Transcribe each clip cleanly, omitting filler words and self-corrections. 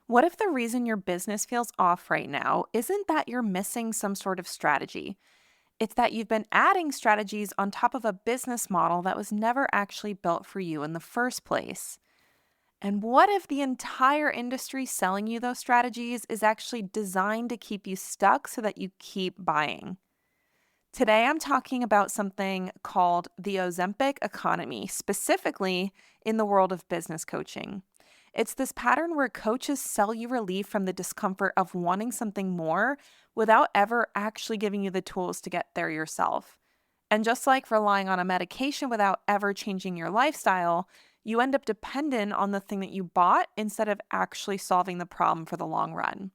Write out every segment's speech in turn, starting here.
What if the reason your business feels off right now isn't that you're missing some sort of strategy? It's that you've been adding strategies on top of a business model that was never actually built for you in the first place. And what if the entire industry selling you those strategies is actually designed to keep you stuck so that you keep buying? Today, I'm talking about something called the Ozempic economy, specifically in the world of business coaching. It's this pattern where coaches sell you relief from the discomfort of wanting something more without ever actually giving you the tools to get there yourself. And just like relying on a medication without ever changing your lifestyle, you end up dependent on the thing that you bought instead of actually solving the problem for the long run.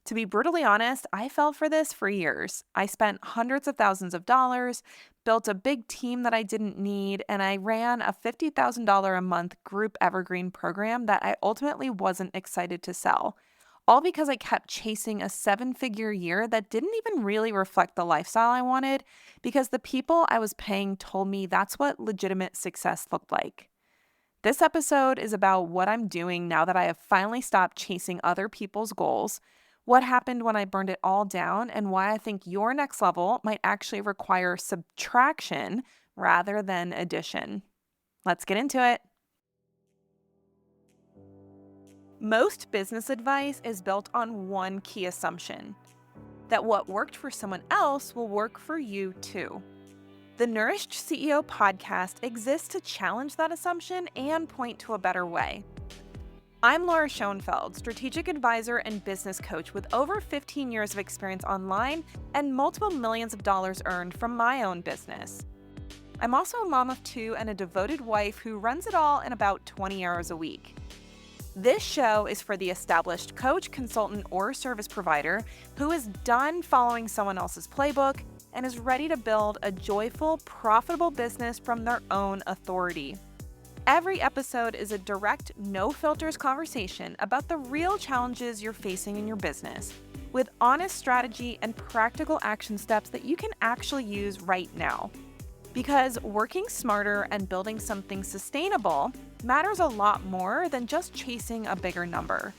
To be brutally honest, I fell for this for years. I spent hundreds of thousands of dollars, built a big team that I didn't need, and I ran a $50,000 a month group evergreen program that I ultimately wasn't excited to sell. All because I kept chasing a seven-figure year that didn't even really reflect the lifestyle I wanted because the people I was paying told me that's what legitimate success looked like. This episode is about what I'm doing now that I have finally stopped chasing other people's goals, what happened when I burned it all down, and why I think your next level might actually require subtraction rather than addition. Let's get into it. Most business advice is built on one key assumption that what worked for someone else will work for you too. The Nourished CEO podcast exists to challenge that assumption and point to a better way. I'm Laura Schoenfeld, strategic advisor and business coach with over 15 years of experience online and multiple millions of dollars earned from my own business. I'm also a mom of two and a devoted wife who runs it all in about 20 hours a week. This show is for the established coach, consultant, or service provider who is done following someone else's playbook and is ready to build a joyful, profitable business from their own authority. Every episode is a direct, no filters conversation about the real challenges you're facing in your business, with honest strategy and practical action steps that you can actually use right now. Because working smarter and building something sustainable matters a lot more than just chasing a bigger number.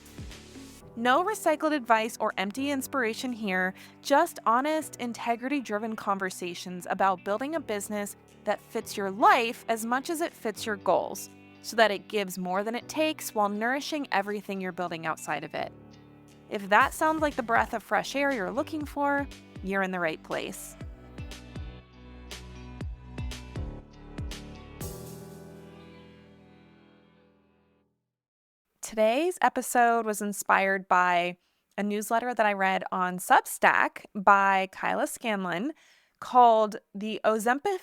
No recycled advice or empty inspiration here, just honest, integrity-driven conversations about building a business that fits your life as much as it fits your goals, so that it gives more than it takes while nourishing everything you're building outside of it. If that sounds like the breath of fresh air you're looking for, you're in the right place. Today's episode was inspired by a newsletter that I read on Substack by Kyla Scanlon called the Ozempicization,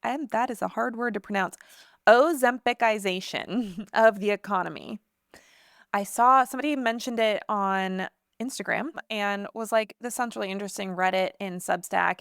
and that is a hard word to pronounce, Ozempicization of the economy. I saw somebody mentioned it on Instagram and was like, this sounds really interesting, read it in Substack.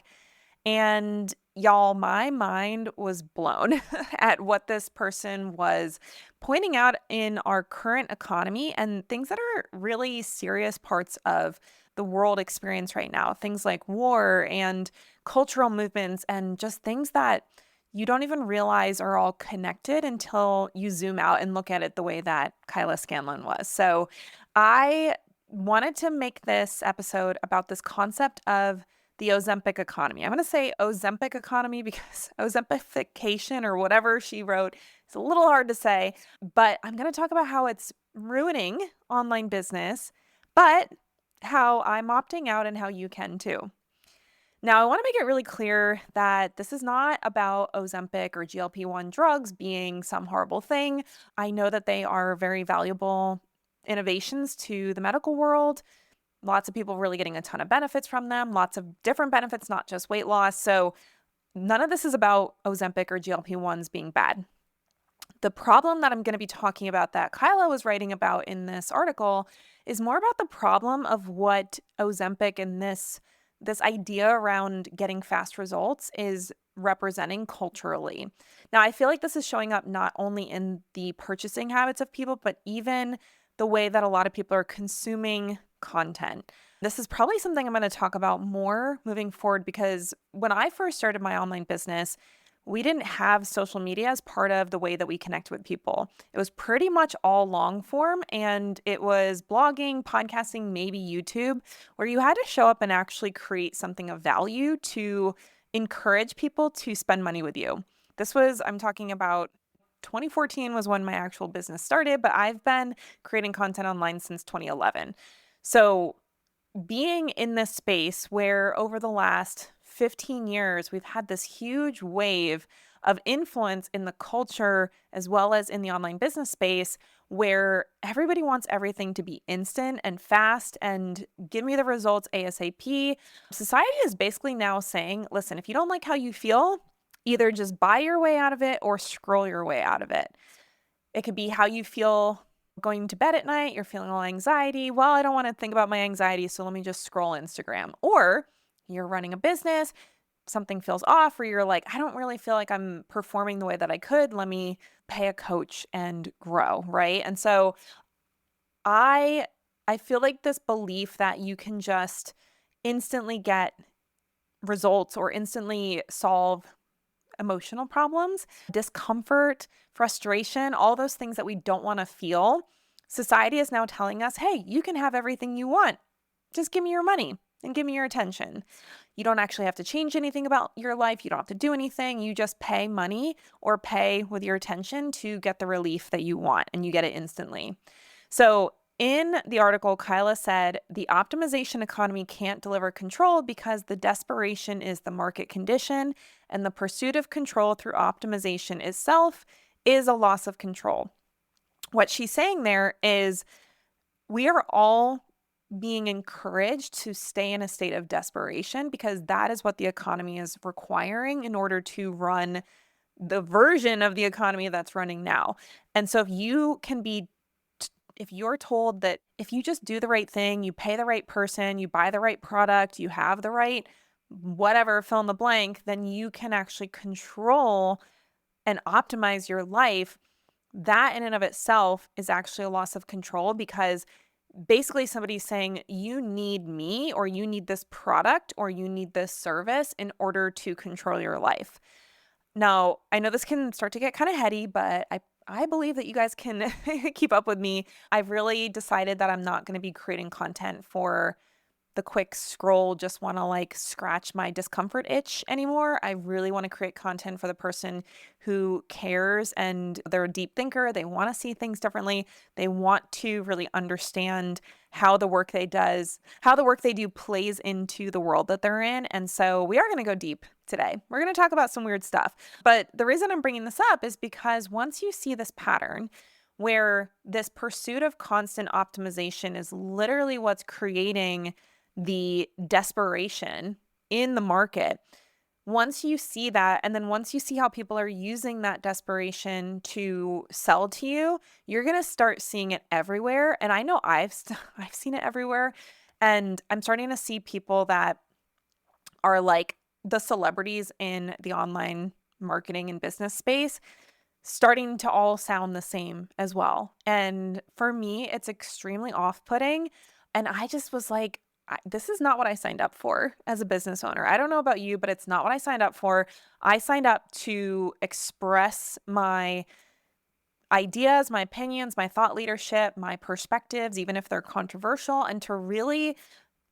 And y'all, my mind was blown at what this person was pointing out in our current economy and things that are really serious parts of the world experience right now. Things like war and cultural movements and just things that you don't even realize are all connected until you zoom out and look at it the way that Kyla Scanlon was. So I wanted to make this episode about this concept of the Ozempic economy. I'm going to say Ozempic economy because Ozempification or whatever she wrote is a little hard to say, but I'm going to talk about how it's ruining online business, but how I'm opting out and how you can too. Now, I want to make it really clear that this is not about Ozempic or GLP-1 drugs being some horrible thing. I know that they are very valuable innovations to the medical world. Lots of people really getting a ton of benefits from them, lots of different benefits, not just weight loss. So none of this is about Ozempic or GLP-1s being bad. The problem that I'm going to be talking about that Kyla was writing about in this article is more about the problem of what Ozempic and this idea around getting fast results is representing culturally. Now, I feel like this is showing up not only in the purchasing habits of people, but even the way that a lot of people are consuming content. This is probably something I'm going to talk about more moving forward because when I first started my online business, we didn't have social media as part of the way that we connect with people. It was pretty much all long form, and it was blogging, podcasting, maybe YouTube, where you had to show up and actually create something of value to encourage people to spend money with you. I'm talking about 2014 was when my actual business started, but I've been creating content online since 2011. So being in this space where over the last 15 years, we've had this huge wave of influence in the culture as well as in the online business space where everybody wants everything to be instant and fast and give me the results ASAP. Society is basically now saying, listen, if you don't like how you feel, either just buy your way out of it or scroll your way out of it. It could be how you feel going to bed at night, you're feeling all anxiety. Well, I don't want to think about my anxiety, so let me just scroll Instagram. Or you're running a business, something feels off, or you're like, I don't really feel like I'm performing the way that I could. Let me pay a coach and grow, right? And so I feel like this belief that you can just instantly get results or instantly solve emotional problems, discomfort, frustration, all those things that we don't want to feel. Society is now telling us, hey, you can have everything you want. Just give me your money and give me your attention. You don't actually have to change anything about your life. You don't have to do anything. You just pay money or pay with your attention to get the relief that you want, and you get it instantly. So in the article, Kyla said, the optimization economy can't deliver control because the desperation is the market condition, and the pursuit of control through optimization itself is a loss of control. What she's saying there is we are all being encouraged to stay in a state of desperation because that is what the economy is requiring in order to run the version of the economy that's running now. And so if you're told that if you just do the right thing, you pay the right person, you buy the right product, you have the right whatever, fill in the blank, then you can actually control and optimize your life. That in and of itself is actually a loss of control because basically somebody's saying you need me or you need this product or you need this service in order to control your life. Now, I know this can start to get kind of heady, but I believe that you guys can keep up with me. I've really decided that I'm not going to be creating content for the quick scroll, just want to like scratch my discomfort itch anymore. I really want to create content for the person who cares and they're a deep thinker. They want to see things differently. They want to really understand how the work they do plays into the world that they're in. And so we are going to go deep today. We're going to talk about some weird stuff. But the reason I'm bringing this up is because once you see this pattern, where this pursuit of constant optimization is literally what's creating the desperation in the market. Once you see that, and then once you see how people are using that desperation to sell to you, you're going to start seeing it everywhere. And I know I've seen it everywhere. And I'm starting to see people that are like the celebrities in the online marketing and business space starting to all sound the same as well. And for me, it's extremely off-putting. And I just was like, this is not what I signed up for as a business owner. I don't know about you, but it's not what I signed up for. I signed up to express my ideas, my opinions, my thought leadership, my perspectives, even if they're controversial, and to really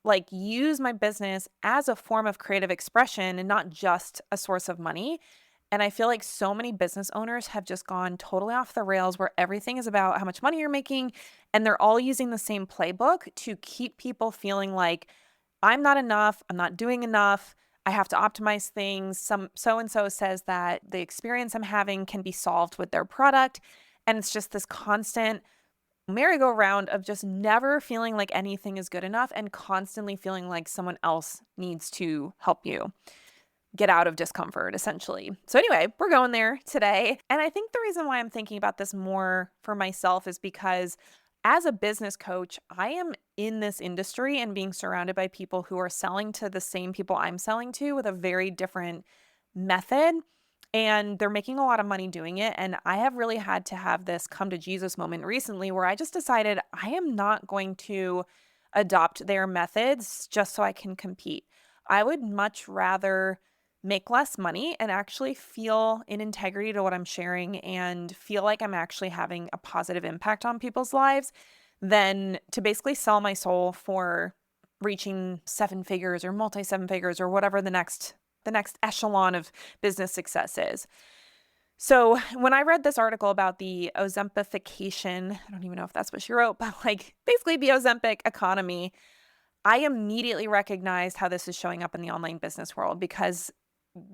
like use my business as a form of creative expression and not just a source of money. And I feel like so many business owners have just gone totally off the rails where everything is about how much money you're making. And they're all using the same playbook to keep people feeling like I'm not enough. I'm not doing enough. I have to optimize things. Some so-and-so says that the experience I'm having can be solved with their product. And it's just this constant merry-go-round of just never feeling like anything is good enough and constantly feeling like someone else needs to help you get out of discomfort, essentially. So anyway, we're going there today. And I think the reason why I'm thinking about this more for myself is because as a business coach, I am in this industry and being surrounded by people who are selling to the same people I'm selling to with a very different method. And they're making a lot of money doing it. And I have really had to have this come to Jesus moment recently where I just decided I am not going to adopt their methods just so I can compete. I would much rather make less money and actually feel in integrity to what I'm sharing and feel like I'm actually having a positive impact on people's lives than to basically sell my soul for reaching seven figures or multi seven figures or whatever the next echelon of business success is. So when I read this article about the Ozempification, I don't even know if that's what she wrote, but like basically the Ozempic economy, I immediately recognized how this is showing up in the online business world because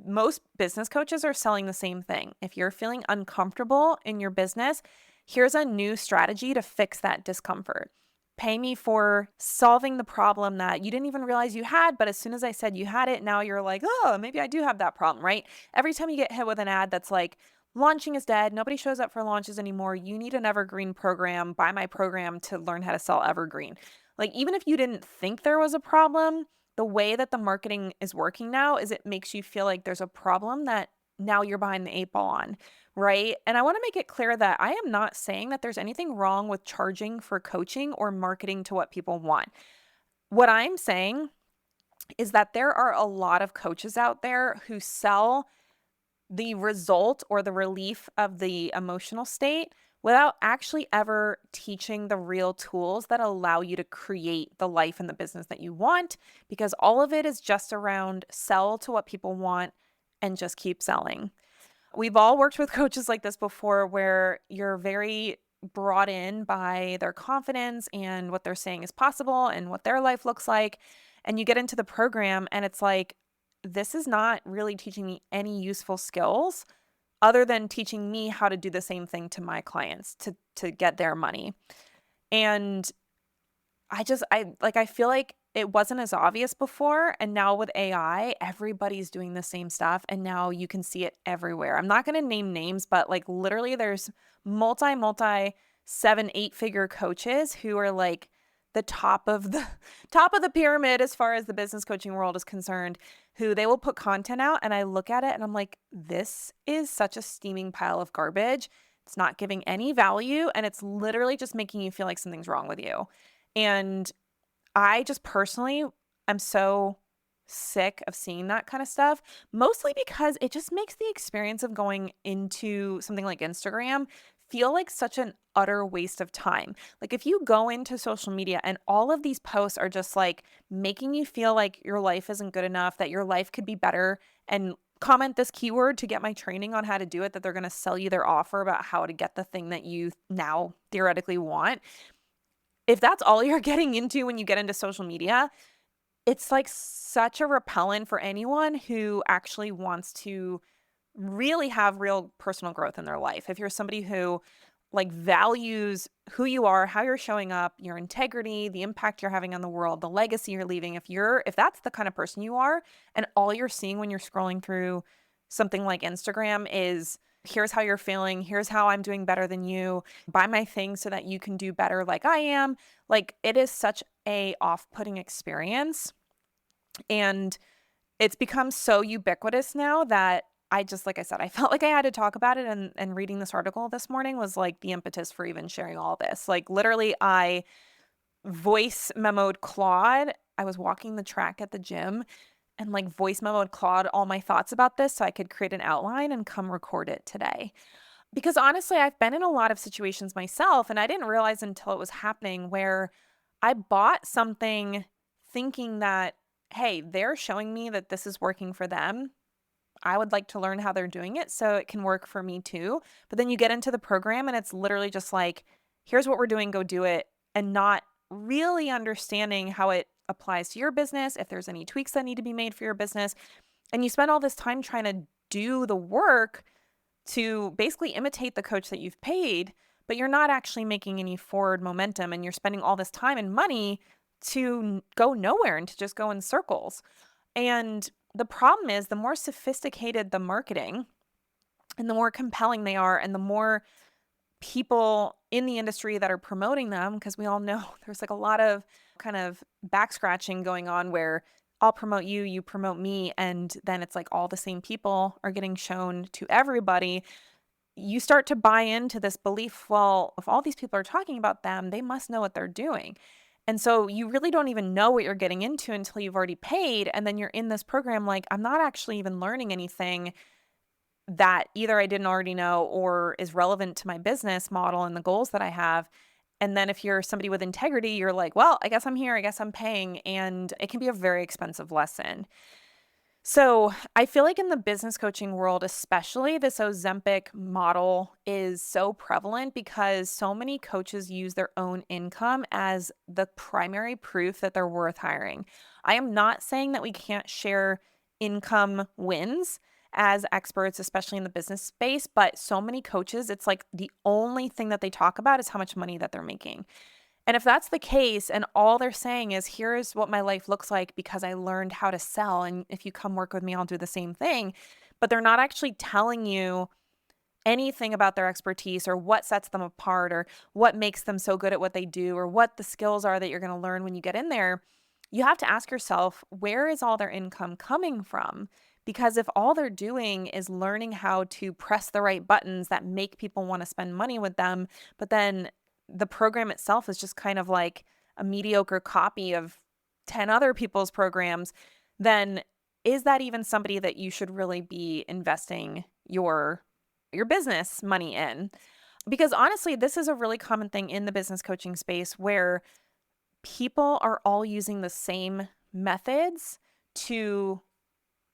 most business coaches are selling the same thing. If you're feeling uncomfortable in your business, here's a new strategy to fix that discomfort. Pay me for solving the problem that you didn't even realize you had, but as soon as I said you had it, now you're like, oh, maybe I do have that problem, right? Every time you get hit with an ad that's like, launching is dead, nobody shows up for launches anymore, you need an evergreen program, buy my program to learn how to sell evergreen. Like, even if you didn't think there was a problem, the way that the marketing is working now is it makes you feel like there's a problem that now you're behind the eight ball on, right? And I want to make it clear that I am not saying that there's anything wrong with charging for coaching or marketing to what people want. What I'm saying is that there are a lot of coaches out there who sell the result or the relief of the emotional state without actually ever teaching the real tools that allow you to create the life and the business that you want, because all of it is just around sell to what people want and just keep selling. We've all worked with coaches like this before where you're very brought in by their confidence and what they're saying is possible and what their life looks like. And you get into the program and it's like, this is not really teaching me any useful skills other than teaching me how to do the same thing to my clients to get their money. And I feel like it wasn't as obvious before. And now with AI, everybody's doing the same stuff. And now you can see it everywhere. I'm not going to name names, but like literally there's multi 7, 8 figure coaches who are like the top of the pyramid as far as the business coaching world is concerned, who they will put content out. And I look at it and I'm like, this is such a steaming pile of garbage. It's not giving any value. And it's literally just making you feel like something's wrong with you. And I just personally, I'm so sick of seeing that kind of stuff, mostly because it just makes the experience of going into something like Instagram feel like such an utter waste of time. Like if you go into social media and all of these posts are just like making you feel like your life isn't good enough, that your life could be better, and comment this keyword to get my training on how to do it, that they're going to sell you their offer about how to get the thing that you now theoretically want. If that's all you're getting into when you get into social media, it's like such a repellent for anyone who actually wants to really have real personal growth in their life. If you're somebody who like values who you are, how you're showing up, your integrity, the impact you're having on the world, the legacy you're leaving, if that's the kind of person you are, and all you're seeing when you're scrolling through something like Instagram is here's how you're feeling, here's how I'm doing better than you, buy my thing so that you can do better like I am. Like it is such a off-putting experience. And it's become so ubiquitous now that like I said, I felt like I had to talk about it. And reading this article this morning was like the impetus for even sharing all this. Like literally I voice memoed Claude. I was walking the track at the gym and like voice memoed Claude all my thoughts about this so I could create an outline and come record it today. Because honestly, I've been in a lot of situations myself and I didn't realize until it was happening where I bought something thinking that, hey, they're showing me that this is working for them. I would like to learn how they're doing it so it can work for me too. But then you get into the program and it's literally just like, here's what we're doing, go do it. And not really understanding how it applies to your business, if there's any tweaks that need to be made for your business. And you spend all this time trying to do the work to basically imitate the coach that you've paid, but you're not actually making any forward momentum. And you're spending all this time and money to go nowhere and to just go in circles. And the problem is the more sophisticated the marketing and the more compelling they are and the more people in the industry that are promoting them, because we all know there's like a lot of kind of back scratching going on where I'll promote you, you promote me, and then it's like all the same people are getting shown to everybody. You start to buy into this belief, well, if all these people are talking about them, they must know what they're doing. And so you really don't even know what you're getting into until you've already paid. And then you're in this program like, I'm not actually even learning anything that either I didn't already know or is relevant to my business model and the goals that I have. And then if you're somebody with integrity, you're like, well, I guess I'm here. I guess I'm paying. And it can be a very expensive lesson. So I feel like in the business coaching world, especially, this Ozempic model is so prevalent because so many coaches use their own income as the primary proof that they're worth hiring. I am not saying that we can't share income wins as experts, especially in the business space, but so many coaches, it's like the only thing that they talk about is how much money that they're making. And if that's the case, and all they're saying is, here's what my life looks like because I learned how to sell, and if you come work with me, I'll do the same thing, but they're not actually telling you anything about their expertise or what sets them apart or what makes them so good at what they do or what the skills are that you're going to learn when you get in there, you have to ask yourself, where is all their income coming from? Because if all they're doing is learning how to press the right buttons that make people want to spend money with them, but then the program itself is just kind of like a mediocre copy of 10 other people's programs, then is that even somebody that you should really be investing your business money in? Because honestly, this is a really common thing in the business coaching space where people are all using the same methods to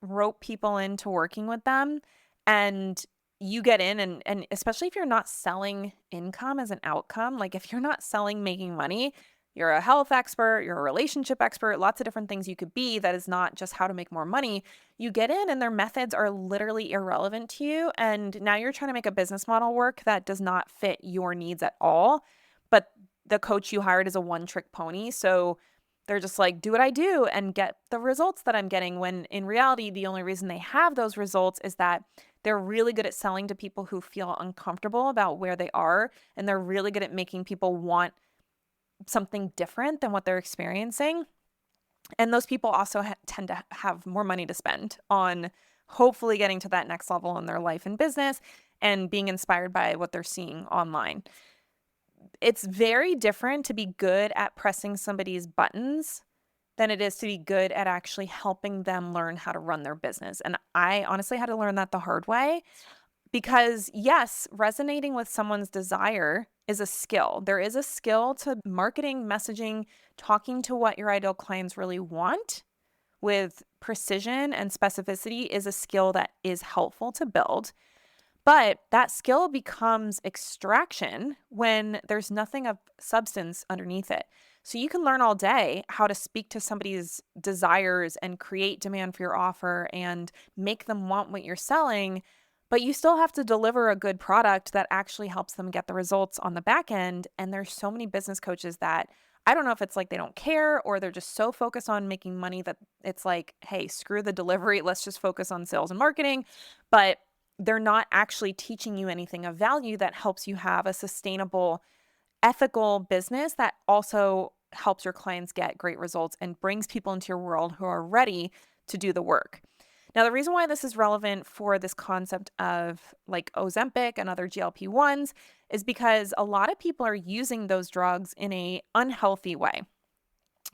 rope people into working with them. And you get in and especially if you're not selling income as an outcome, like if you're not selling making money, you're a health expert, you're a relationship expert, lots of different things you could be that is not just how to make more money. You get in and their methods are literally irrelevant to you. And now you're trying to make a business model work that does not fit your needs at all. But the coach you hired is a one-trick pony. So they're just like, do what I do and get the results that I'm getting, when in reality, the only reason they have those results is that they're really good at selling to people who feel uncomfortable about where they are, and they're really good at making people want something different than what they're experiencing. And those people also tend to have more money to spend on hopefully getting to that next level in their life and business and being inspired by what they're seeing online. It's very different to be good at pressing somebody's buttons than it is to be good at actually helping them learn how to run their business. And I honestly had to learn that the hard way because, yes, resonating with someone's desire is a skill. There is a skill to marketing, messaging, talking to what your ideal clients really want with precision and specificity is a skill that is helpful to build. But that skill becomes extraction when there's nothing of substance underneath it. So you can learn all day how to speak to somebody's desires and create demand for your offer and make them want what you're selling, but you still have to deliver a good product that actually helps them get the results on the back end. And there's so many business coaches that I don't know if it's like they don't care or they're just so focused on making money that it's like, hey, screw the delivery, let's just focus on sales and marketing. But they're not actually teaching you anything of value that helps you have a sustainable, ethical business that also helps your clients get great results and brings people into your world who are ready to do the work. Now, the reason why this is relevant for this concept of like Ozempic and other GLP-1s is because a lot of people are using those drugs in a unhealthy way.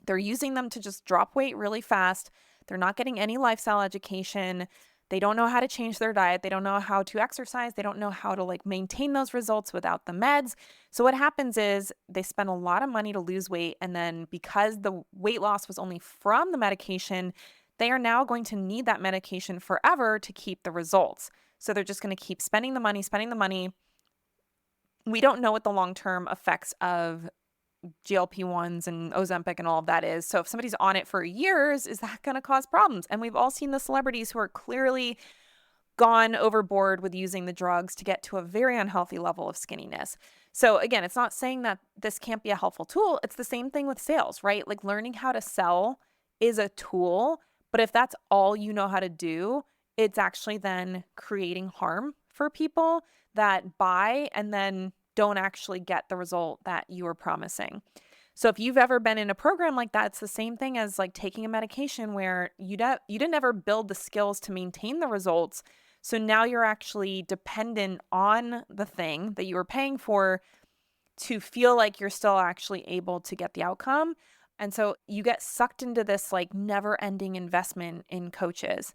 They're using them to just drop weight really fast. They're not getting any lifestyle education. They don't know how to change their diet. They don't know how to exercise. They don't know how to like maintain those results without the meds. So what happens is they spend a lot of money to lose weight. And then because the weight loss was only from the medication, they are now going to need that medication forever to keep the results. So they're just going to keep spending the money, spending the money. We don't know what the long-term effects of GLP-1s and Ozempic and all of that is. So if somebody's on it for years, is that going to cause problems? And we've all seen the celebrities who are clearly gone overboard with using the drugs to get to a very unhealthy level of skinniness. So again, it's not saying that this can't be a helpful tool. It's the same thing with sales, right? Like learning how to sell is a tool, but if that's all you know how to do, it's actually then creating harm for people that buy and then don't actually get the result that you were promising. So if you've ever been in a program like that, it's the same thing as like taking a medication where you didn't ever build the skills to maintain the results. So now you're actually dependent on the thing that you were paying for to feel like you're still actually able to get the outcome. And so you get sucked into this like never ending investment in coaches.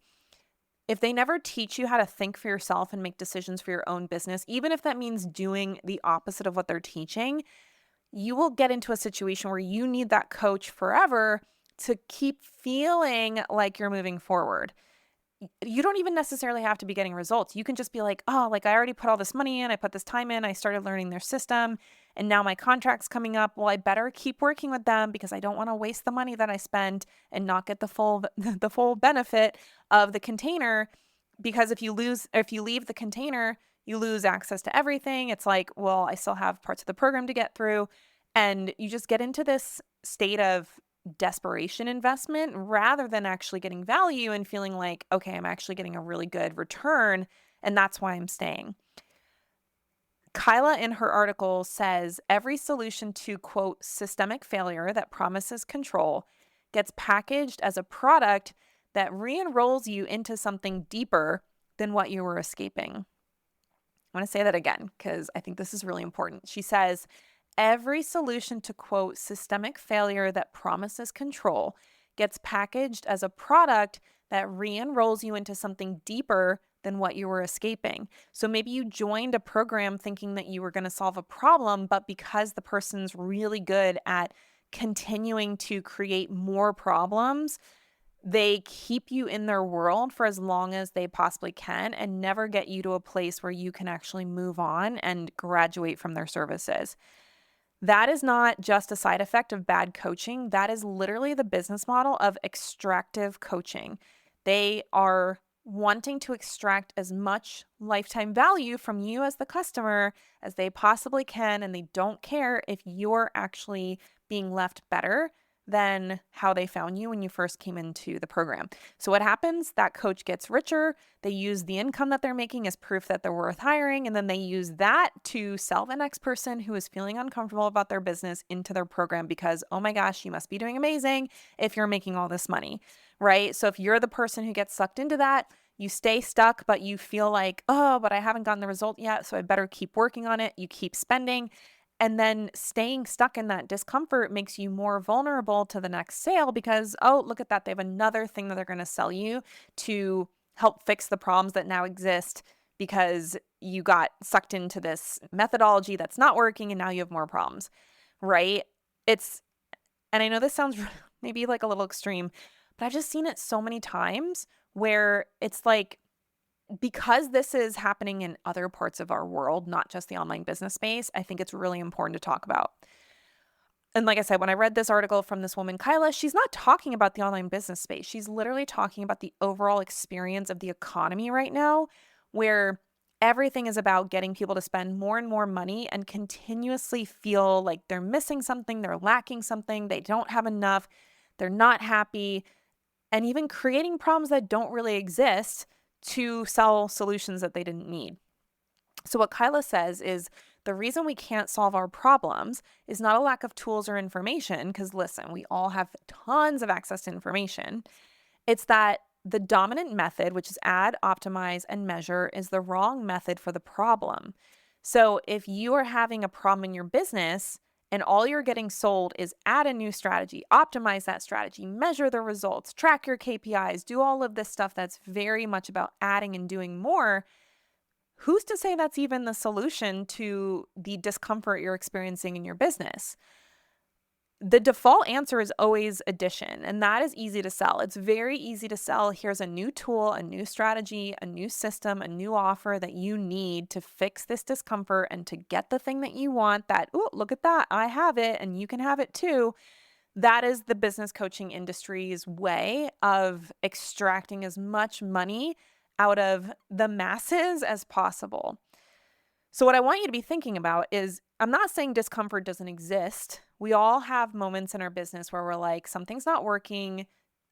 If they never teach you how to think for yourself and make decisions for your own business, even if that means doing the opposite of what they're teaching, you will get into a situation where you need that coach forever to keep feeling like you're moving forward. You don't even necessarily have to be getting results. You can just be like, oh, like I already put all this money in, I put this time in, I started learning their system, and now my contract's coming up. Well, I better keep working with them because I don't want to waste the money that I spent and not get the full benefit of the container. Because if you leave the container, you lose access to everything. It's like, well, I still have parts of the program to get through. And you just get into this state of desperation investment rather than actually getting value and feeling like, okay, I'm actually getting a really good return. And that's why I'm staying. Kyla in her article says every solution to, quote, systemic failure that promises control gets packaged as a product that re-enrolls you into something deeper than what you were escaping. I want to say that again because I think this is really important. She says, every solution to, quote, systemic failure that promises control gets packaged as a product that re-enrolls you into something deeper than what you were escaping. So maybe you joined a program thinking that you were going to solve a problem, but because the person's really good at continuing to create more problems, they keep you in their world for as long as they possibly can and never get you to a place where you can actually move on and graduate from their services. That is not just a side effect of bad coaching. That is literally the business model of extractive coaching. They are wanting to extract as much lifetime value from you as the customer as they possibly can, and they don't care if you're actually being left better than how they found you when you first came into the program. So what happens? That coach gets richer. They use the income that they're making as proof that they're worth hiring. And then they use that to sell the next person who is feeling uncomfortable about their business into their program because, oh my gosh, you must be doing amazing if you're making all this money, right? So if you're the person who gets sucked into that, you stay stuck, but you feel like, oh, but I haven't gotten the result yet, so I better keep working on it. You keep spending. And then staying stuck in that discomfort makes you more vulnerable to the next sale because, oh, look at that. They have another thing that they're going to sell you to help fix the problems that now exist because you got sucked into this methodology that's not working and now you have more problems, right? And I know this sounds maybe like a little extreme, but I've just seen it so many times where it's like, because this is happening in other parts of our world, not just the online business space, I think it's really important to talk about. And like I said, when I read this article from this woman, Kyla, she's not talking about the online business space. She's literally talking about the overall experience of the economy right now, where everything is about getting people to spend more and more money and continuously feel like they're missing something, they're lacking something, they don't have enough, they're not happy, and even creating problems that don't really exist to sell solutions that they didn't need. So what Kyla says is the reason we can't solve our problems is not a lack of tools or information, because listen, we all have tons of access to information. It's that the dominant method, which is add, optimize, and measure, is the wrong method for the problem. So if you are having a problem in your business and all you're getting sold is add a new strategy, optimize that strategy, measure the results, track your KPIs, do all of this stuff that's very much about adding and doing more, who's to say that's even the solution to the discomfort you're experiencing in your business? The default answer is always addition, and that is easy to sell. It's very easy to sell. Here's a new tool, a new strategy, a new system, a new offer that you need to fix this discomfort and to get the thing that you want that, oh, look at that, I have it and you can have it too. That is the business coaching industry's way of extracting as much money out of the masses as possible. So what I want you to be thinking about is, I'm not saying discomfort doesn't exist. We all have moments in our business where we're like, something's not working.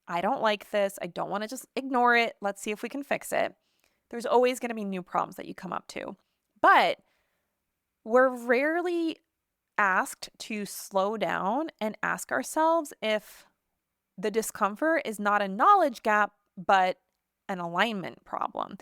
I don't like this. I don't want to just ignore it. Let's see if we can fix it. There's always going to be new problems that you come up to. But we're rarely asked to slow down and ask ourselves if the discomfort is not a knowledge gap, but an alignment problem.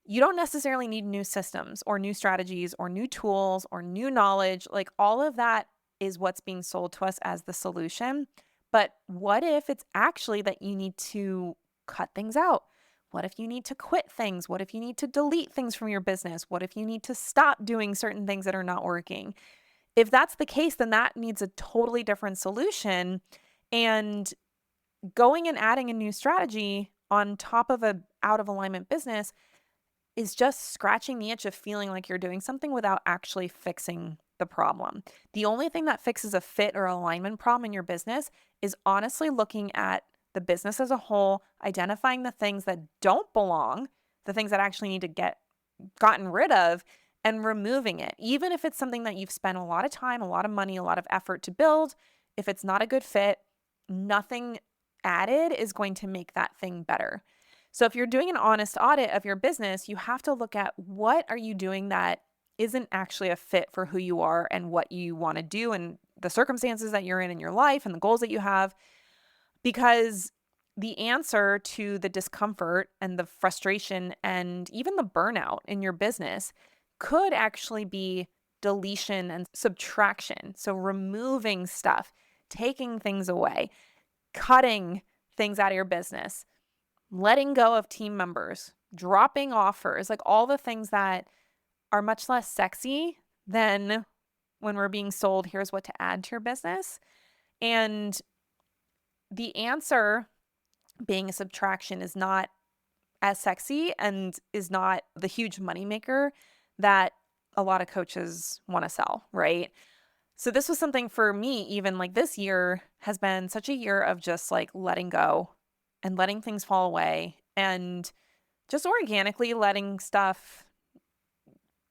You don't necessarily need new systems or new strategies or new tools or new knowledge. Like all of that is what's being sold to us as the solution. But what if it's actually that you need to cut things out? What if you need to quit things? What if you need to delete things from your business? What if you need to stop doing certain things that are not working? If that's the case, then that needs a totally different solution. And going and adding a new strategy on top of a out of alignment business is just scratching the itch of feeling like you're doing something without actually fixing the problem. The only thing that fixes a fit or alignment problem in your business is honestly looking at the business as a whole, identifying the things that don't belong, the things that actually need to get gotten rid of, and removing it. Even if it's something that you've spent a lot of time, a lot of money, a lot of effort to build, if it's not a good fit, nothing added is going to make that thing better. So if you're doing an honest audit of your business, you have to look at what are you doing that isn't actually a fit for who you are and what you want to do and the circumstances that you're in your life and the goals that you have. Because the answer to the discomfort and the frustration and even the burnout in your business could actually be deletion and subtraction. So removing stuff, taking things away, cutting things out of your business, letting go of team members, dropping offers, like all the things that are much less sexy than when we're being sold, here's what to add to your business. And the answer being a subtraction is not as sexy and is not the huge moneymaker that a lot of coaches want to sell, right? So this was something for me, even like this year has been such a year of just like letting go and letting things fall away and just organically letting stuff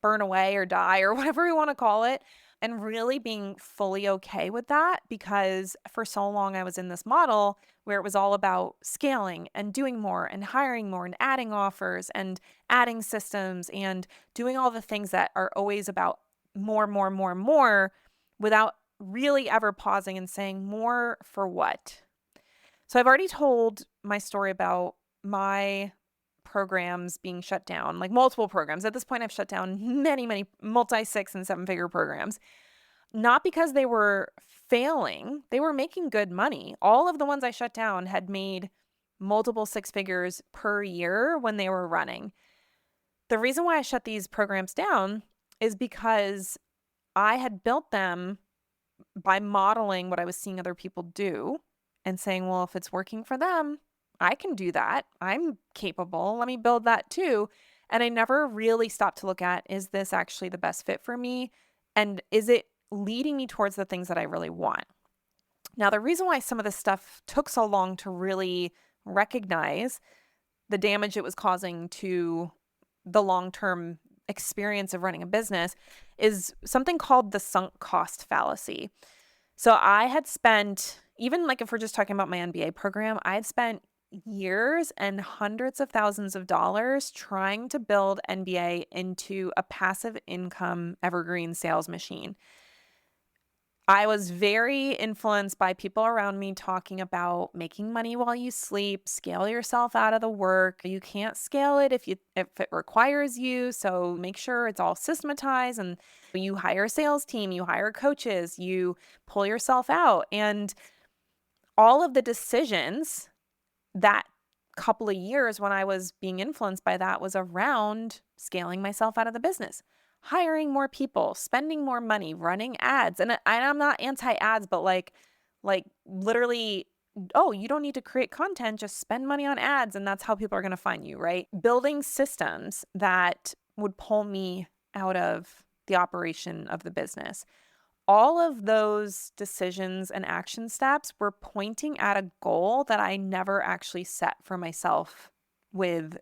burn away or die or whatever we want to call it, and really being fully okay with that, because for so long I was in this model where it was all about scaling and doing more and hiring more and adding offers and adding systems and doing all the things that are always about more, more, more, more, without really ever pausing and saying more for what. So I've already told my story about my programs being shut down, like multiple programs. At this point, I've shut down many, many multi-6 and 7-figure programs, not because they were failing. They were making good money. All of the ones I shut down had made multiple 6 figures per year when they were running. The reason why I shut these programs down is because I had built them by modeling what I was seeing other people do and saying, well, if it's working for them, I can do that. I'm capable. Let me build that too. And I never really stopped to look at, is this actually the best fit for me? And is it leading me towards the things that I really want? Now, the reason why some of this stuff took so long to really recognize the damage it was causing to the long-term experience of running a business is something called the sunk cost fallacy. So I had spent, even like if we're just talking about my MBA program, I had spent years and hundreds of thousands of dollars trying to build NBA into a passive income evergreen sales machine. I was very influenced by people around me talking about making money while you sleep, scale yourself out of the work. You can't scale it if it requires you. So make sure it's all systematized, and you hire a sales team, you hire coaches, you pull yourself out. And all of the decisions that couple of years when I was being influenced by that was around scaling myself out of the business, hiring more people, spending more money, running ads. And I'm not anti-ads, but like literally, oh, you don't need to create content, just spend money on ads and that's how people are going to find you, right? Building systems that would pull me out of the operation of the business. All of those decisions and action steps were pointing at a goal that I never actually set for myself with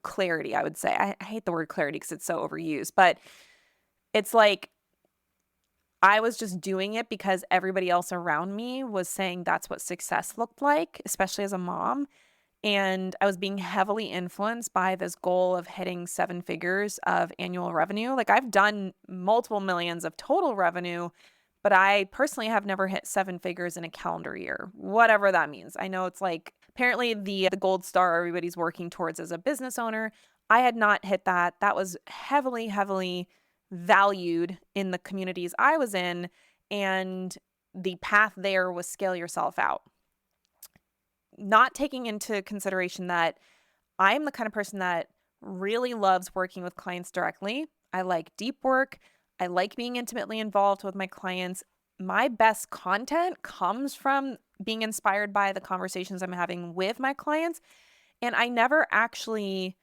clarity, I would say. I hate the word clarity because it's so overused, but it's like I was just doing it because everybody else around me was saying that's what success looked like, especially as a mom. And I was being heavily influenced by this goal of hitting 7 figures of annual revenue. Like I've done multiple millions of total revenue, but I personally have never hit 7 figures in a calendar year, whatever that means. I know it's like apparently the gold star everybody's working towards as a business owner. I had not hit that. That was heavily, heavily valued in the communities I was in. And the path there was scale yourself out. Not taking into consideration that I am the kind of person that really loves working with clients directly. I like deep work. I like being intimately involved with my clients. My best content comes from being inspired by the conversations I'm having with my clients. And I never actually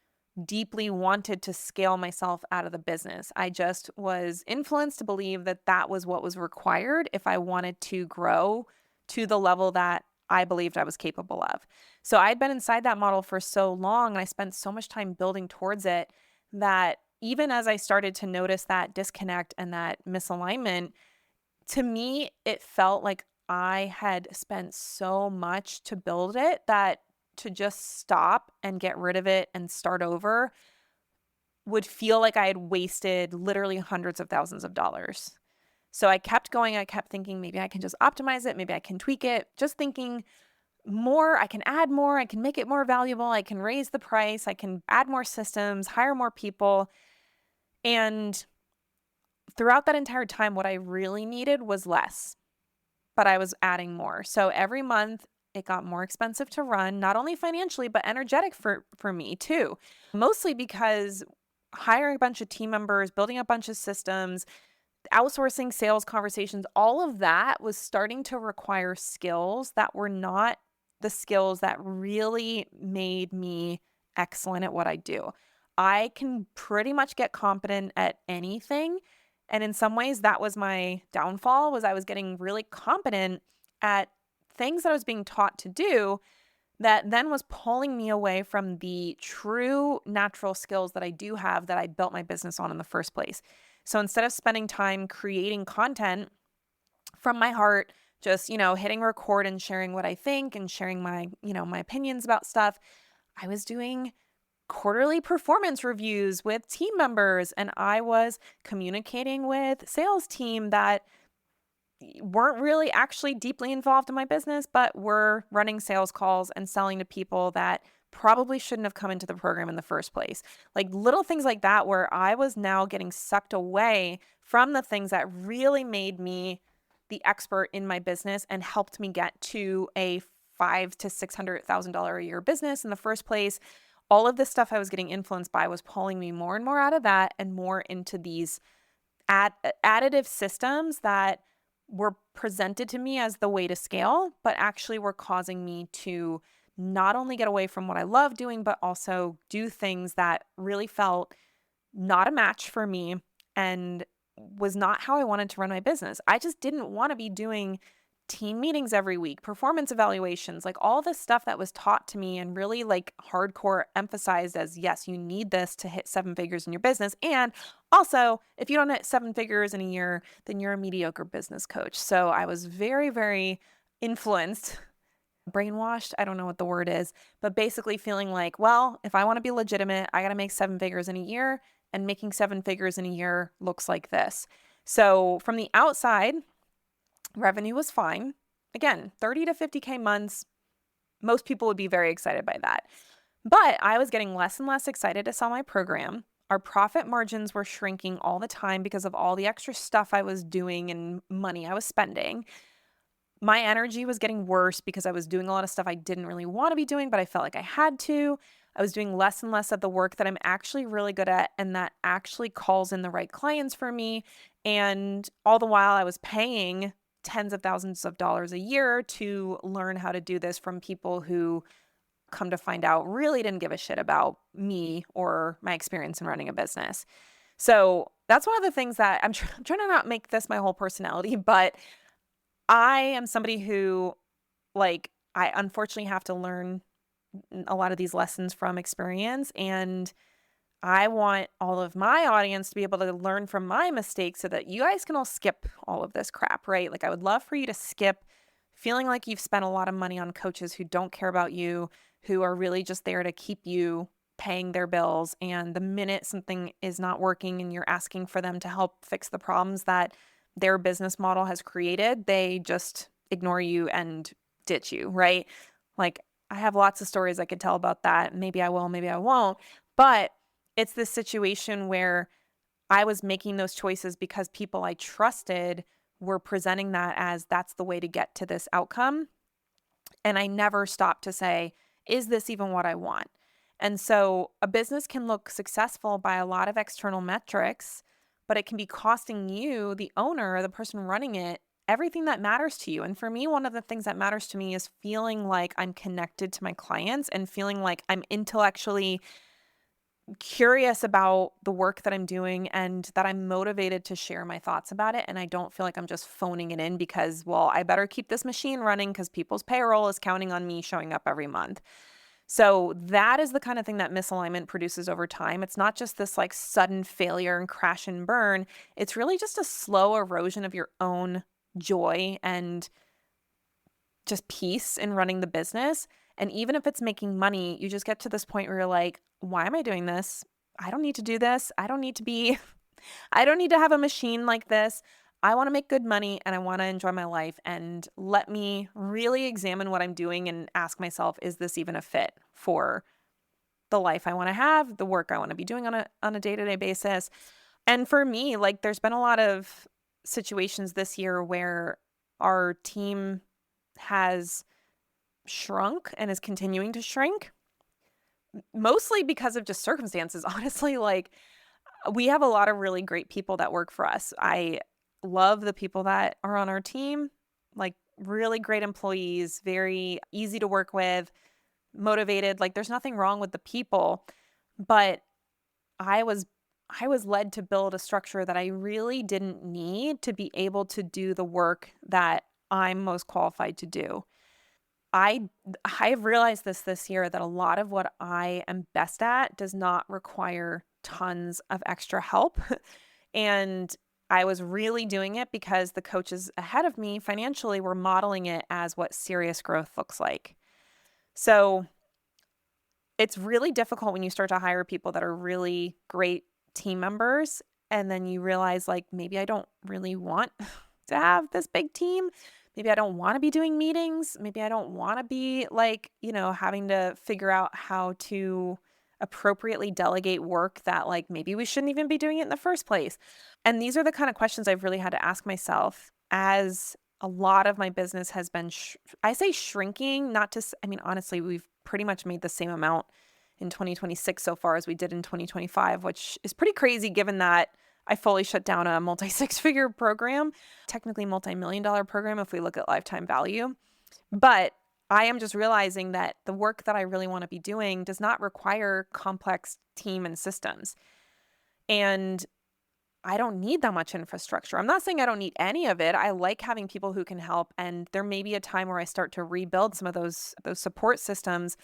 deeply wanted to scale myself out of the business. I just was influenced to believe that that was what was required if I wanted to grow to the level that I believed I was capable of. So I'd been inside that model for so long and I spent so much time building towards it that even as I started to notice that disconnect and that misalignment, to me, it felt like I had spent so much to build it that to just stop and get rid of it and start over would feel like I had wasted literally hundreds of thousands of dollars. So I kept going. I kept thinking maybe I can just optimize it. Maybe I can tweak it. Just thinking more, I can add more. I can make it more valuable. I can raise the price. I can add more systems, hire more people. And throughout that entire time, what I really needed was less, but I was adding more. So every month it got more expensive to run, not only financially, but energetic for me too. Mostly because hiring a bunch of team members, building a bunch of systems, outsourcing sales conversations, all of that was starting to require skills that were not the skills that really made me excellent at what I do. I can pretty much get competent at anything. And in some ways that was my downfall, was I was getting really competent at things that I was being taught to do that then was pulling me away from the true natural skills that I do have that I built my business on in the first place. So instead of spending time creating content from my heart, just, hitting record and sharing what I think and sharing my opinions about stuff, I was doing quarterly performance reviews with team members and I was communicating with sales team that weren't really actually deeply involved in my business, but were running sales calls and selling to people that probably shouldn't have come into the program in the first place. Like little things like that, where I was now getting sucked away from the things that really made me the expert in my business and helped me get to a $500,000 to $600,000 a year business in the first place. All of this stuff I was getting influenced by was pulling me more and more out of that and more into these additive systems that were presented to me as the way to scale, but actually were causing me to not only get away from what I love doing, but also do things that really felt not a match for me and was not how I wanted to run my business. I just didn't want to be doing team meetings every week, performance evaluations, like all this stuff that was taught to me and really like hardcore emphasized as, yes, you need this to hit 7 figures in your business. And also, if you don't hit 7 figures in a year, then you're a mediocre business coach. So I was very, very influenced, brainwashed. I don't know what the word is, but basically feeling like, well, if I want to be legitimate, I got to make 7 figures in a year, and making 7 figures in a year looks like this. So from the outside, revenue was fine. Again, 30 to 50K months, most people would be very excited by that. But I was getting less and less excited to sell my program. Our profit margins were shrinking all the time because of all the extra stuff I was doing and money I was spending. My energy was getting worse because I was doing a lot of stuff I didn't really want to be doing, but I felt like I had to. I was doing less and less of the work that I'm actually really good at and that actually calls in the right clients for me. And all the while I was paying tens of thousands of dollars a year to learn how to do this from people who, come to find out, really didn't give a shit about me or my experience in running a business. So that's one of the things that I'm trying to not make this my whole personality, but I am somebody who, I unfortunately have to learn a lot of these lessons from experience, and I want all of my audience to be able to learn from my mistakes so that you guys can all skip all of this crap, right? Like, I would love for you to skip feeling like you've spent a lot of money on coaches who don't care about you, who are really just there to keep you paying their bills. And the minute something is not working and you're asking for them to help fix the problems that their business model has created, they just ignore you and ditch you, right? Like, I have lots of stories I could tell about that. Maybe I will, maybe I won't. But it's this situation where I was making those choices because people I trusted were presenting that as that's the way to get to this outcome. And I never stopped to say, is this even what I want? And so a business can look successful by a lot of external metrics, but it can be costing you, the owner, or the person running it, everything that matters to you. And for me, one of the things that matters to me is feeling like I'm connected to my clients and feeling like I'm intellectually curious about the work that I'm doing and that I'm motivated to share my thoughts about it. And I don't feel like I'm just phoning it in because, well, I better keep this machine running because people's payroll is counting on me showing up every month. So that is the kind of thing that misalignment produces over time. It's not just this like sudden failure and crash and burn. It's really just a slow erosion of your own joy and just peace in running the business. And even if it's making money, you just get to this point where you're like, why am I doing this? I don't need to do this. I don't need to be, I don't need to have a machine like this. I want to make good money and I want to enjoy my life. And let me really examine what I'm doing and ask myself, is this even a fit for the life I want to have, the work I want to be doing on a day-to-day basis? And for me, like there's been a lot of situations this year where our team has shrunk and is continuing to shrink, mostly because of just circumstances. Honestly, like we have a lot of really great people that work for us. I love the people that are on our team, like really great employees, very easy to work with, motivated. Like there's nothing wrong with the people, but I was I was led to build a structure that I really didn't need to be able to do the work that I'm most qualified to do. I I've realized this year that a lot of what I am best at does not require tons of extra help. And I was really doing it because the coaches ahead of me financially were modeling it as what serious growth looks like. So it's really difficult when you start to hire people that are really great team members and then you realize like maybe I don't really want to have this big team. Maybe I don't want to be doing meetings. Maybe I don't want to be like, having to figure out how to appropriately delegate work that like maybe we shouldn't even be doing it in the first place. And these are the kind of questions I've really had to ask myself as a lot of my business has been, I say shrinking, not to, I mean, honestly, we've pretty much made the same amount in 2026 so far as we did in 2025, which is pretty crazy given that I fully shut down a multi-six-figure program, technically multi-million-dollar program if we look at lifetime value. But I am just realizing that the work that I really want to be doing does not require complex team and systems. And I don't need that much infrastructure. I'm not saying I don't need any of it. I like having people who can help. And there may be a time where I start to rebuild some of those support systems.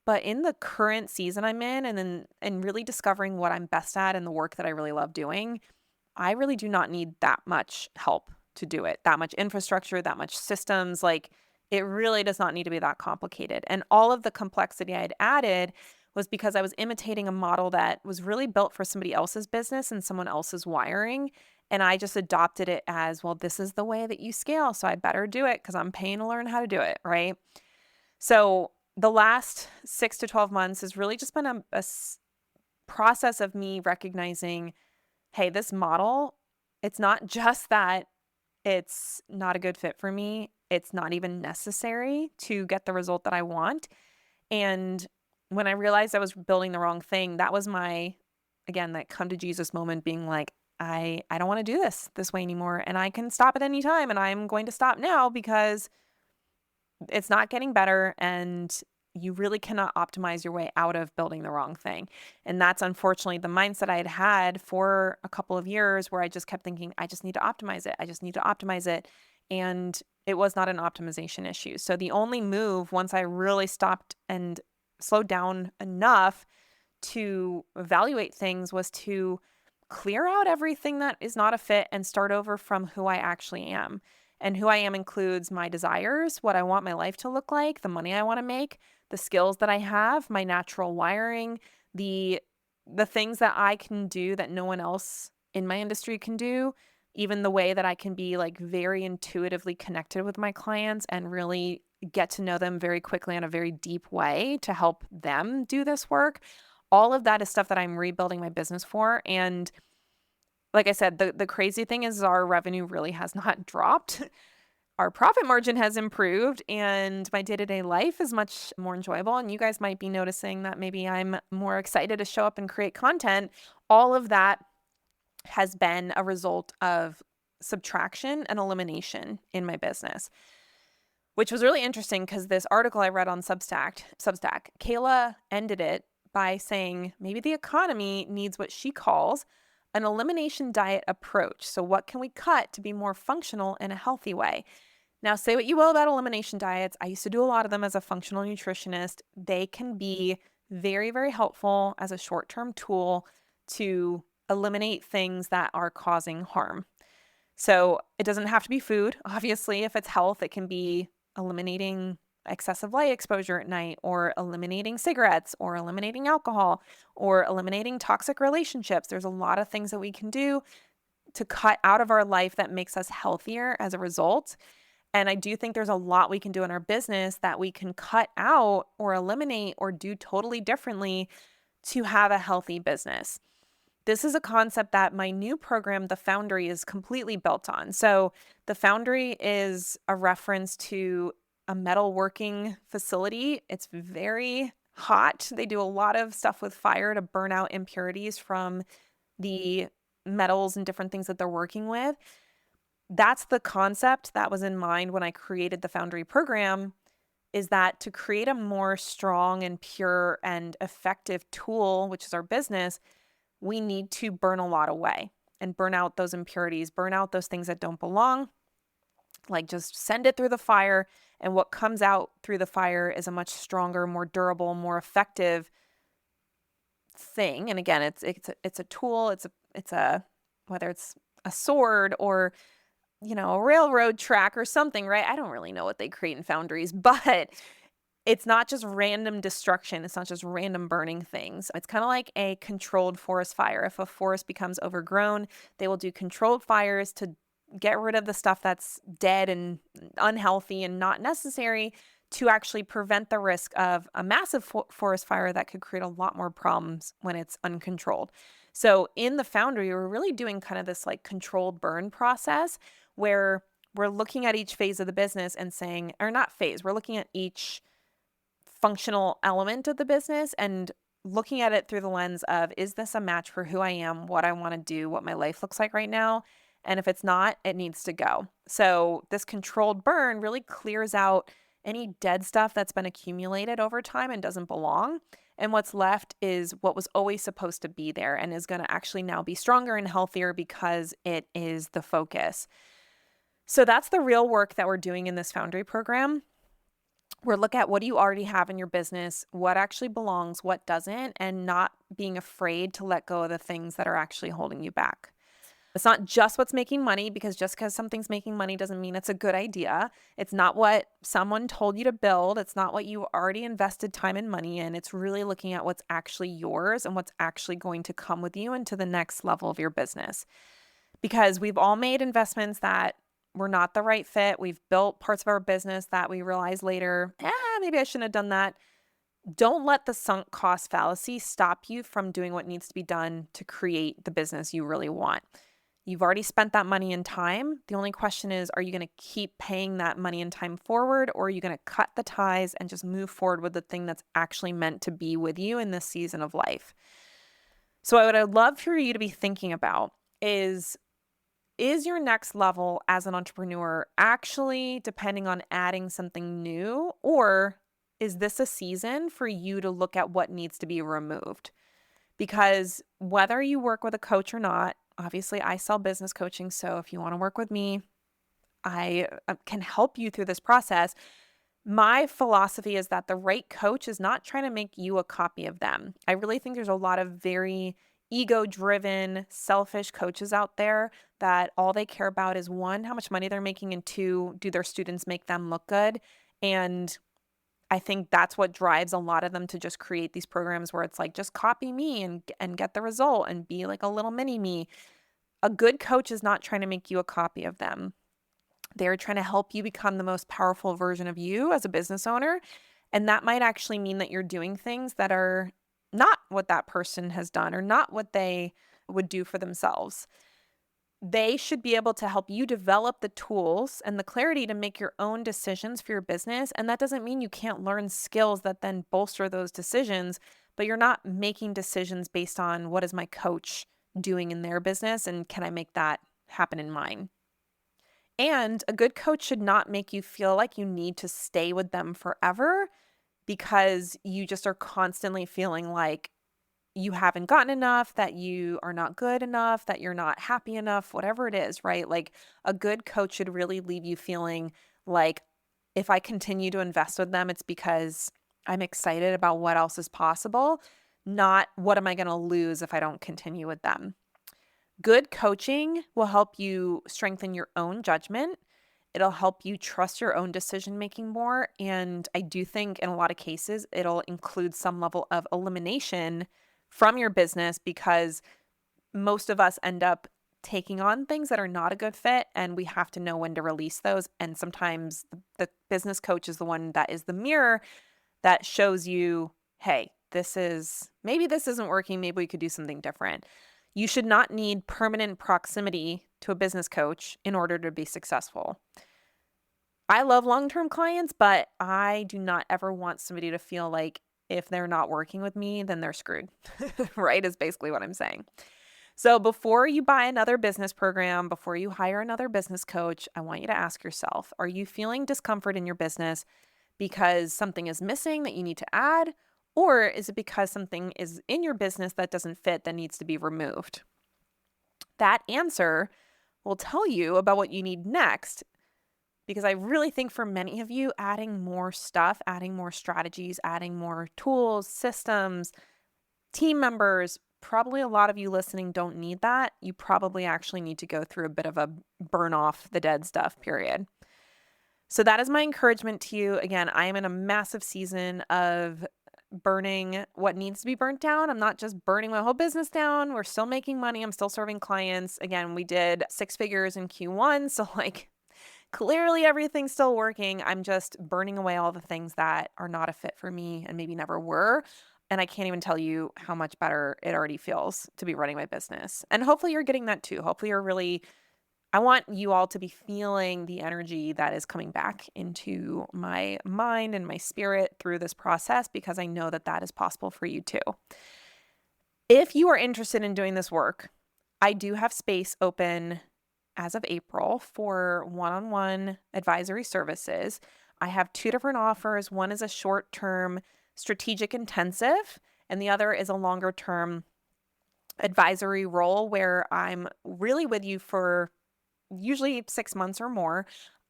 But in the current season I'm in and really discovering what I'm best at and the work that I really love doing, I really do not need that much help to do it, that much infrastructure, that much systems. Like it really does not need to be that complicated. And all of the complexity I had added was because I was imitating a model that was really built for somebody else's business and someone else's wiring. And I just adopted it as, well, this is the way that you scale. So I better do it because I'm paying to learn how to do it. Right. So the last 6 to 12 months has really just been a process of me recognizing, hey, this model, it's not just that it's not a good fit for me. It's not even necessary to get the result that I want. And when I realized I was building the wrong thing, that was my, again, that come to Jesus moment being like, I don't want to do this way anymore. And I can stop at any time. And I'm going to stop now because it's not getting better. And you really cannot optimize your way out of building the wrong thing. And that's unfortunately the mindset I had had for a couple of years where I just kept thinking, I just need to optimize it. I just need to optimize it. And it was not an optimization issue. So the only move once I really stopped and slowed down enough to evaluate things was to clear out everything that is not a fit and start over from who I actually am. And who I am includes my desires, what I want my life to look like, the money I want to make, the skills that I have, my natural wiring, the things that I can do that no one else in my industry can do, even the way that I can be like very intuitively connected with my clients and really get to know them very quickly in a very deep way to help them do this work. All of that is stuff that I'm rebuilding my business for. And like I said, the crazy thing is our revenue really has not dropped. Our profit margin has improved and my day-to-day life is much more enjoyable. And you guys might be noticing that maybe I'm more excited to show up and create content. All of that has been a result of subtraction and elimination in my business, which was really interesting because this article I read on Substack, Kayla ended it by saying maybe the economy needs what she calls an elimination diet approach. So what can we cut to be more functional in a healthy way? Now, say what you will about elimination diets. I used to do a lot of them as a functional nutritionist. They can be very, very helpful as a short-term tool to eliminate things that are causing harm. So it doesn't have to be food. Obviously, if it's health, it can be eliminating excessive light exposure at night, or eliminating cigarettes, or eliminating alcohol, or eliminating toxic relationships. There's a lot of things that we can do to cut out of our life that makes us healthier as a result. And I do think there's a lot we can do in our business that we can cut out or eliminate or do totally differently to have a healthy business. This is a concept that my new program, The Foundry, is completely built on. So The Foundry is a reference to a metalworking facility. It's very hot. They do a lot of stuff with fire to burn out impurities from the metals and different things that they're working with. That's the concept that was in mind when I created the Foundry program, is that to create a more strong and pure and effective tool, which is our business, we need to burn a lot away and burn out those impurities, burn out those things that don't belong, like just send it through the fire. And what comes out through the fire is a much stronger, more durable, more effective thing. And again, it's a tool. It's a whether it's a sword or a railroad track or something, right? I don't really know what they create in foundries, but it's not just random destruction. It's not just random burning things. It's kind of like a controlled forest fire. If a forest becomes overgrown, they will do controlled fires to get rid of the stuff that's dead and unhealthy and not necessary, to actually prevent the risk of a massive forest fire that could create a lot more problems when it's uncontrolled. So in the Foundry, we're really doing kind of this like controlled burn process where we're looking at each phase of the business and saying, or not phase, we're looking at each functional element of the business and looking at it through the lens of, is this a match for who I am, what I want to do, what my life looks like right now? And if it's not, it needs to go. So this controlled burn really clears out any dead stuff that's been accumulated over time and doesn't belong. And what's left is what was always supposed to be there and is going to actually now be stronger and healthier because it is the focus. So that's the real work that we're doing in this Foundry program. We're looking at what do you already have in your business, what actually belongs, what doesn't, and not being afraid to let go of the things that are actually holding you back. It's not just what's making money, because just because something's making money doesn't mean it's a good idea. It's not what someone told you to build. It's not what you already invested time and money in. It's really looking at what's actually yours and what's actually going to come with you into the next level of your business. Because we've all made investments that were not the right fit. We've built parts of our business that we realize later, maybe I shouldn't have done that. Don't let the sunk cost fallacy stop you from doing what needs to be done to create the business you really want. You've already spent that money and time. The only question is, are you going to keep paying that money and time forward, or are you going to cut the ties and just move forward with the thing that's actually meant to be with you in this season of life? So what I'd love for you to be thinking about is your next level as an entrepreneur actually depending on adding something new, or is this a season for you to look at what needs to be removed? Because whether you work with a coach or not, obviously I sell business coaching, so if you want to work with me, I can help you through this process. My philosophy is that the right coach is not trying to make you a copy of them. I really think there's a lot of very ego-driven, selfish coaches out there that all they care about is, one, how much money they're making, and two, do their students make them look good? And I think that's what drives a lot of them to just create these programs where it's like, just copy me and get the result and be like a little mini me. A good coach is not trying to make you a copy of them. They're trying to help you become the most powerful version of you as a business owner. And that might actually mean that you're doing things that are not what that person has done or not what they would do for themselves. They should be able to help you develop the tools and the clarity to make your own decisions for your business. And that doesn't mean you can't learn skills that then bolster those decisions, but you're not making decisions based on what is my coach doing in their business and can I make that happen in mine? And a good coach should not make you feel like you need to stay with them forever because you just are constantly feeling like you haven't gotten enough, that you are not good enough, that you're not happy enough, whatever it is, right? Like a good coach should really leave you feeling like if I continue to invest with them, it's because I'm excited about what else is possible, not what am I going to lose if I don't continue with them. Good coaching will help you strengthen your own judgment. It'll help you trust your own decision making more. And I do think in a lot of cases, it'll include some level of elimination from your business because most of us end up taking on things that are not a good fit and we have to know when to release those. And sometimes the business coach is the one that is the mirror that shows you, hey, maybe this isn't working. Maybe we could do something different. You should not need permanent proximity to a business coach in order to be successful. I love long-term clients, but I do not ever want somebody to feel like if they're not working with me, then they're screwed, right? Is basically what I'm saying. So before you buy another business program, before you hire another business coach, I want you to ask yourself, are you feeling discomfort in your business because something is missing that you need to add? Or is it because something is in your business that doesn't fit that needs to be removed? That answer will tell you about what you need next. Because I really think for many of you, adding more stuff, adding more strategies, adding more tools, systems, team members, probably a lot of you listening don't need that. You probably actually need to go through a bit of a burn off the dead stuff period. So that is my encouragement to you. Again, I am in a massive season of burning what needs to be burnt down. I'm not just burning my whole business down. We're still making money. I'm still serving clients. Again, we did 6 figures in Q1. So clearly everything's still working. I'm just burning away all the things that are not a fit for me and maybe never were. And I can't even tell you how much better it already feels to be running my business. And hopefully you're getting that too. Hopefully I want you all to be feeling the energy that is coming back into my mind and my spirit through this process because I know that that is possible for you too. If you are interested in doing this work, I do have space open as of April for one-on-one advisory services. I have 2 different offers. One is a short-term strategic intensive, and the other is a longer-term advisory role where I'm really with you for usually 6 months or more,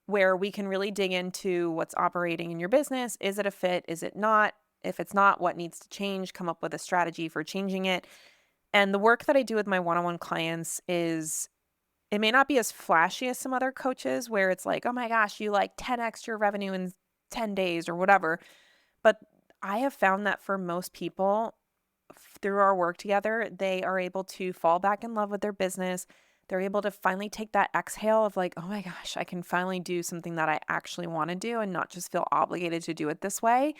where we can really dig into what's operating in your business. Is it a fit? Is it not? If it's not, what needs to change? Come up with a strategy for changing it. And the work that I do with my one-on-one clients it may not be as flashy as some other coaches where it's like, oh my gosh, you 10x your revenue in 10 days or whatever. But I have found that for most people through our work together, they are able to fall back in love with their business. They're able to finally take that exhale of oh my gosh, I can finally do something that I actually want to do and not just feel obligated to do it this way.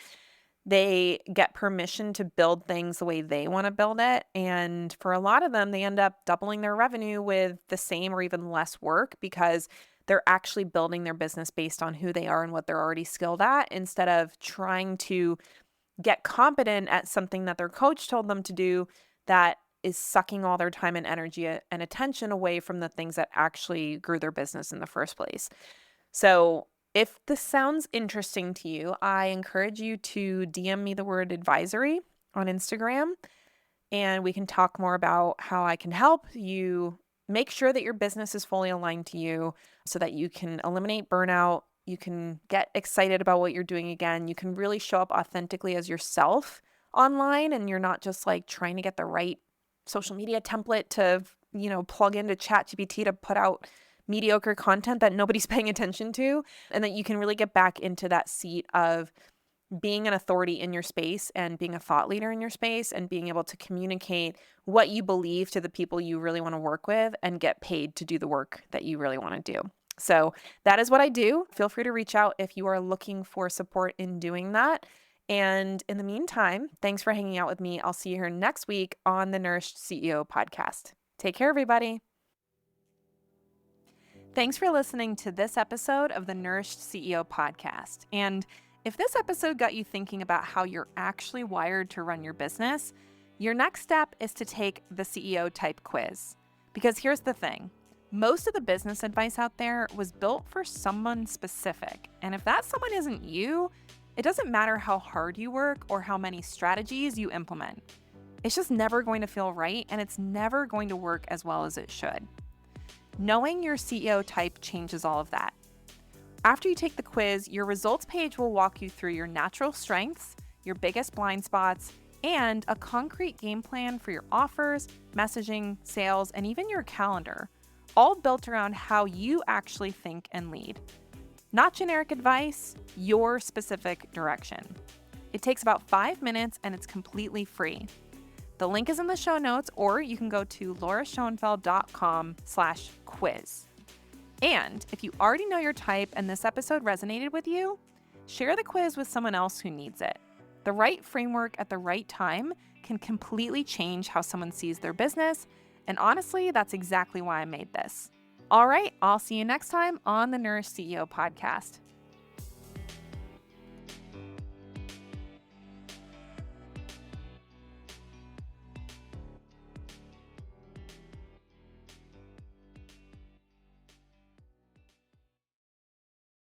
They get permission to build things the way they want to build it. And for a lot of them, they end up doubling their revenue with the same or even less work because they're actually building their business based on who they are and what they're already skilled at instead of trying to get competent at something that their coach told them to do that is sucking all their time and energy and attention away from the things that actually grew their business in the first place. So if this sounds interesting to you, I encourage you to DM me the word advisory on Instagram, and we can talk more about how I can help you make sure that your business is fully aligned to you so that you can eliminate burnout. You can get excited about what you're doing again. You can really show up authentically as yourself online, and you're not just trying to get the right social media template to, plug into ChatGPT to put out mediocre content that nobody's paying attention to, and that you can really get back into that seat of being an authority in your space and being a thought leader in your space and being able to communicate what you believe to the people you really want to work with and get paid to do the work that you really want to do. So that is what I do. Feel free to reach out if you are looking for support in doing that. And in the meantime, thanks for hanging out with me. I'll see you here next week on the Nourished CEO podcast. Take care, everybody. Thanks for listening to this episode of the Nourished CEO podcast. And if this episode got you thinking about how you're actually wired to run your business, your next step is to take the CEO type quiz. Because here's the thing. Most of the business advice out there was built for someone specific. And if that someone isn't you, it doesn't matter how hard you work or how many strategies you implement. It's just never going to feel right, and it's never going to work as well as it should. Knowing your CEO type changes all of that. After you take the quiz, your results page will walk you through your natural strengths, your biggest blind spots, and a concrete game plan for your offers, messaging, sales, and even your calendar, all built around how you actually think and lead. Not generic advice, your specific direction. It takes about 5 minutes and it's completely free. The link is in the show notes, or you can go to lauraschoenfeld.com/quiz. And if you already know your type and this episode resonated with you, share the quiz with someone else who needs it. The right framework at the right time can completely change how someone sees their business. And honestly, that's exactly why I made this. All right, I'll see you next time on the Nourished CEO podcast.